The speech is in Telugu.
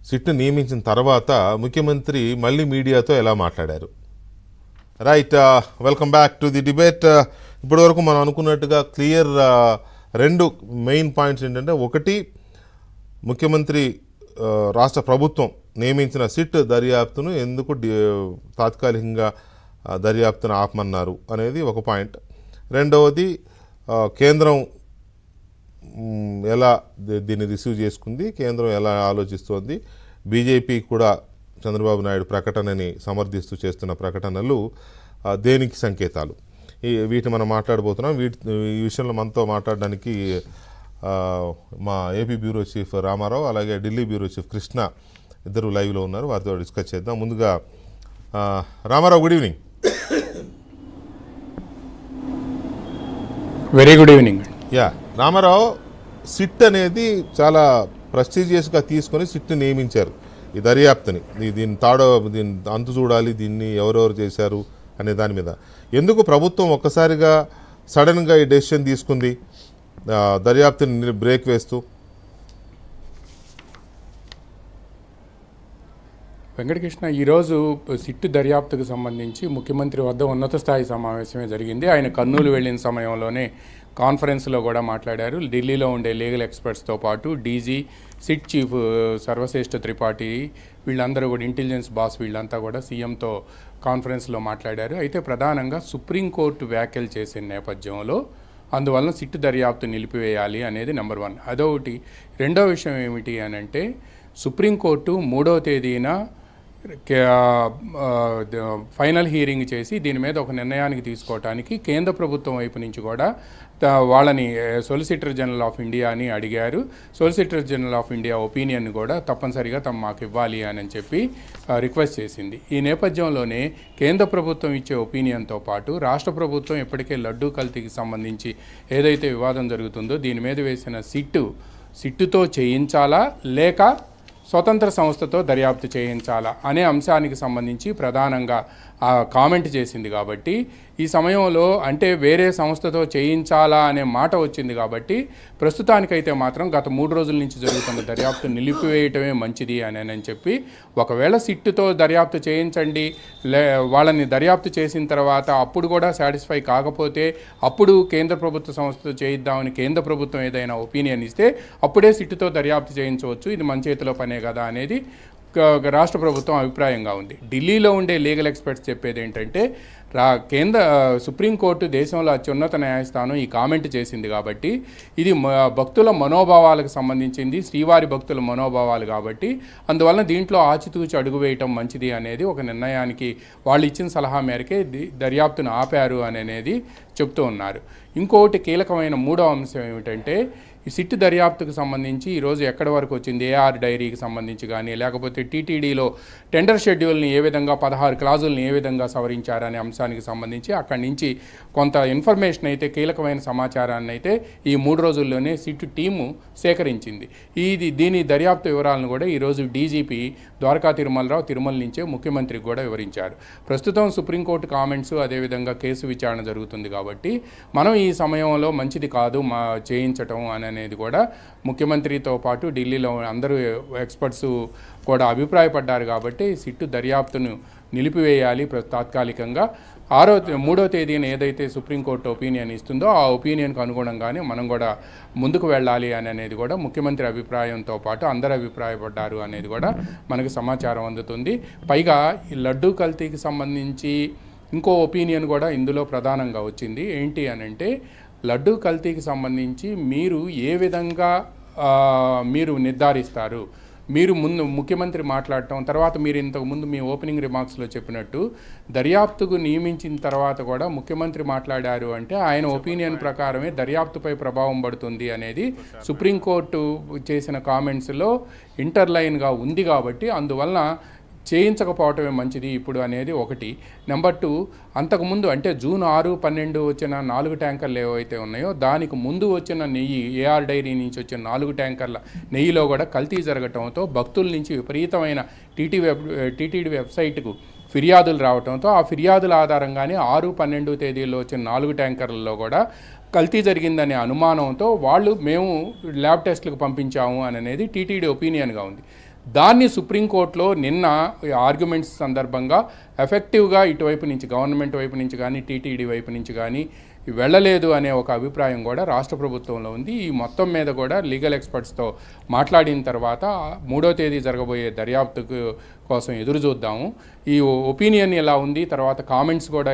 సిట్ను నియమించిన తర్వాత ముఖ్యమంత్రి మళ్ళీ మీడియాతో ఎలా మాట్లాడారు? Right, welcome back to the debate. ఇప్పటివరకు మనం అనుకున్నట్టుగా క్లియర్ రెండు మెయిన్ పాయింట్స్ ఏంటంటే, ఒకటి ముఖ్యమంత్రి రాష్ట్ర ప్రభుత్వం నియమించిన సిట్ దర్యాప్తును ఎందుకు తాత్కాలికంగా దర్యాప్తును ఆపమన్నారు అనేది ఒక పాయింట్. రెండవది కేంద్రం ఎలా దీన్ని రిసీవ్ చేసుకుంది, కేంద్రం ఎలా ఆలోచిస్తోంది, బీజేపీ కూడా చంద్రబాబు నాయుడు ప్రకటనని సమర్థిస్తూ చేస్తున్న ప్రకటనలు దేనికి సంకేతాలు, వీటిని మనం మాట్లాడబోతున్నాం. ఈ విషయంలో మనతో మాట్లాడడానికి మా ఏపీ బ్యూరో చీఫ్ రామారావు, అలాగే ఢిల్లీ బ్యూరో చీఫ్ కృష్ణ ఇద్దరు లైవ్లో ఉన్నారు. వారితో డిస్కస్ చేద్దాం. ముందుగా Ramarao, good evening. Very good evening. Yeah, Ramarao, sit అనేది చాలా ప్రెస్టీజియస్గా తీసుకొని సిట్ని నియమించారు ఈ దర్యాప్తుని. దీని అంతు చూడాలి, దీన్ని ఎవరెవరు చేశారు అనే దాని మీద. ఎందుకు ప్రభుత్వం ఒక్కసారిగా సడన్గా ఈ డెసిషన్ తీసుకుంది దర్యాప్తుని బ్రేక్ వేస్తూ? వెంకటకృష్ణ, ఈరోజు సిట్టు దర్యాప్తుకు సంబంధించి ముఖ్యమంత్రి వద్ద ఉన్నత స్థాయి సమావేశమే జరిగింది. ఆయన కర్నూలు వెళ్ళిన సమయంలోనే కాన్ఫరెన్స్లో కూడా మాట్లాడారు. ఢిల్లీలో ఉండే లీగల్ ఎక్స్పర్ట్స్తో పాటు DG, SIT chief Sarvashreshtha Tripathi, వీళ్ళందరూ కూడా ఇంటెలిజెన్స్ బాస్, వీళ్ళంతా కూడా సీఎంతో కాన్ఫరెన్స్లో మాట్లాడారు. అయితే ప్రధానంగా సుప్రీంకోర్టు వ్యాఖ్యలు చేసే నేపథ్యంలో అందువలన సిట్టు దర్యాప్తు నిలిపివేయాలి అనేది నెంబర్ 1. అదొకటి. రెండో విషయం ఏమిటి అని అంటే, సుప్రీంకోర్టు 3వ తేదీన ఫైనల్ హీరింగ్ చేసి దీని మీద ఒక నిర్ణయానికి తీసుకోవడానికి కేంద్ర ప్రభుత్వం వైపు నుంచి కూడా వాళ్ళని సొలిసిటర్ జనరల్ ఆఫ్ ఇండియా అని అడిగారు. Solicitor general of India opinion కూడా తప్పనిసరిగా మాకు ఇవ్వాలి అని చెప్పి రిక్వెస్ట్ చేసింది. ఈ నేపథ్యంలోనే కేంద్ర ప్రభుత్వం ఇచ్చే ఒపీనియన్తో పాటు రాష్ట్ర ప్రభుత్వం ఇప్పటికే లడ్డూ కల్తీకి సంబంధించి ఏదైతే వివాదం జరుగుతుందో దీని మీద వేసిన సిట్టుతో చేయించాలా లేక స్వతంత్ర సంస్థతో దర్యాప్తు చేయించాలా అనే అంశానికి సంబంధించి ప్రధానంగా కామెంట్ చేసింది. కాబట్టి ఈ సమయంలో అంటే వేరే సంస్థతో చేయించాలా అనే మాట వచ్చింది. కాబట్టి ప్రస్తుతానికైతే మాత్రం గత 3 రోజుల నుంచి జరుగుతున్న దర్యాప్తు నిలిపివేయటమే మంచిది అని చెప్పి, ఒకవేళ సిట్టుతో దర్యాప్తు చేయించండి, వాళ్ళని దర్యాప్తు చేసిన తర్వాత అప్పుడు కూడా సాటిస్ఫై కాకపోతే అప్పుడు కేంద్ర ప్రభుత్వ సంస్థతో చేయిద్దామని కేంద్ర ప్రభుత్వం ఏదైనా ఒపీనియన్ ఇస్తే అప్పుడే సిట్టుతో దర్యాప్తు చేయించవచ్చు, ఇది మన చేతిలో పనే కదా అనేది రాష్ట్ర ప్రభుత్వం అభిప్రాయంగా ఉంది. ఢిల్లీలో ఉండే లీగల్ ఎక్స్పర్ట్స్ చెప్పేది ఏంటంటే, సుప్రీంకోర్టు దేశంలో అత్యున్నత న్యాయస్థానం ఈ కామెంట్ చేసింది కాబట్టి ఇది భక్తుల మనోభావాలకు సంబంధించింది, శ్రీవారి భక్తుల మనోభావాలు కాబట్టి అందువలన దీంట్లో ఆచితూచి అడుగు వేయటం మంచిది అనేది ఒక నిర్ణయానికి వాళ్ళు ఇచ్చిన సలహా మేరకే దర్యాప్తును ఆపారు అనేది చెప్తూ ఉన్నారు. ఇంకొకటి కీలకమైన 3వ అంశం ఏమిటంటే, ఈ సిట్టు దర్యాప్తుకు సంబంధించి ఈరోజు ఎక్కడి వరకు వచ్చింది, ఏఆర్ డైరీకి సంబంధించి కానీ లేకపోతే టీటీడీలో టెండర్ షెడ్యూల్ని ఏ విధంగా 16 క్లాజుల్ని ఏ విధంగా సవరించారనే అంశానికి సంబంధించి అక్కడి నుంచి కొంత ఇన్ఫర్మేషన్ అయితే, కీలకమైన సమాచారాన్ని అయితే ఈ 3 రోజుల్లోనే సిట్టు టీము సేకరించింది. దీని దర్యాప్తు వివరాలను కూడా ఈరోజు డీజీపీ ద్వారకా తిరుమలరావు తిరుమల నుంచే ముఖ్యమంత్రికి కూడా వివరించారు. ప్రస్తుతం సుప్రీంకోర్టు కామెంట్స్ అదేవిధంగా కేసు విచారణ జరుగుతుంది కాబట్టి మనం ఈ సమయంలో మంచిది కాదు చేయించటం అనేది కూడా ముఖ్యమంత్రితో పాటు ఢిల్లీలో అందరూ ఎక్స్పర్ట్స్ కూడా అభిప్రాయపడ్డారు. కాబట్టి సిట్టు దర్యాప్తును నిలిపివేయాలి తాత్కాలికంగా. 3వ తేదీన ఏదైతే సుప్రీంకోర్టు ఒపీనియన్ ఇస్తుందో ఆ ఒపీనియన్కు అనుగుణంగానే మనం కూడా ముందుకు వెళ్ళాలి అనేది కూడా ముఖ్యమంత్రి అభిప్రాయంతో పాటు అందరూ అభిప్రాయపడ్డారు అనేది కూడా మనకు సమాచారం అందుతుంది. పైగా ఈ లడ్డూ కల్తీకి సంబంధించి ఇంకో ఒపీనియన్ కూడా ఇందులో ప్రధానంగా వచ్చింది. ఏంటి అనంటే, లడ్డూ కల్తీకి సంబంధించి మీరు ఏ విధంగా మీరు నిర్ధారిస్తారు, మీరు ముందు ముఖ్యమంత్రి మాట్లాడటం తర్వాత మీరు ఇంతకుముందు మీ ఓపెనింగ్ రిమార్క్స్లో చెప్పినట్టు దర్యాప్తుకు నియమించిన తర్వాత కూడా ముఖ్యమంత్రి మాట్లాడారు అంటే ఆయన ఒపీనియన్ ప్రకారమే దర్యాప్తుపై ప్రభావం పడుతుంది అనేది సుప్రీంకోర్టు చేసిన కామెంట్స్లో ఇంటర్లైన్గా ఉంది. కాబట్టి అందువలన చేయించకపోవటమే మంచిది ఇప్పుడు అనేది ఒకటి. నెంబర్ 2, అంతకుముందు అంటే జూన్ 6, 12 వచ్చిన 4 ట్యాంకర్లు ఏవైతే ఉన్నాయో దానికి ముందు వచ్చిన నెయ్యి, ఏఆర్ డైరీ నుంచి వచ్చిన 4 ట్యాంకర్ల నెయ్యిలో కూడా కల్తీ జరగటంతో భక్తుల నుంచి విపరీతమైన టీటీడీ వెబ్సైట్కు ఫిర్యాదులు రావడంతో ఆ ఫిర్యాదుల ఆధారంగానే 6, 12 తేదీల్లో వచ్చిన 4 ట్యాంకర్లలో కూడా కల్తీ జరిగిందనే అనుమానంతో మేము ల్యాబ్ టెస్టులకు పంపించాము అనేది టీటీడీ ఒపీనియన్గా ఉంది. దాన్ని సుప్రీంకోర్టులో నిన్న ఆర్గ్యుమెంట్స్ సందర్భంగా ఎఫెక్టివ్గా ఇటువైపు నుంచి గవర్నమెంట్ వైపు నుంచి కానీ టీటీడీ వైపు నుంచి కానీ వెళ్ళలేదు అనే ఒక అభిప్రాయం కూడా రాష్ట్ర ప్రభుత్వంలో ఉంది. ఈ మొత్తం మీద కూడా లీగల్ ఎక్స్పర్ట్స్తో మాట్లాడిన తర్వాత 3వ తేదీ జరగబోయే దర్యాప్తు కోసం ఎదురు చూద్దాము. ఈ ఒపీనియన్ ఎలా ఉంది, తర్వాత కామెంట్స్ కూడా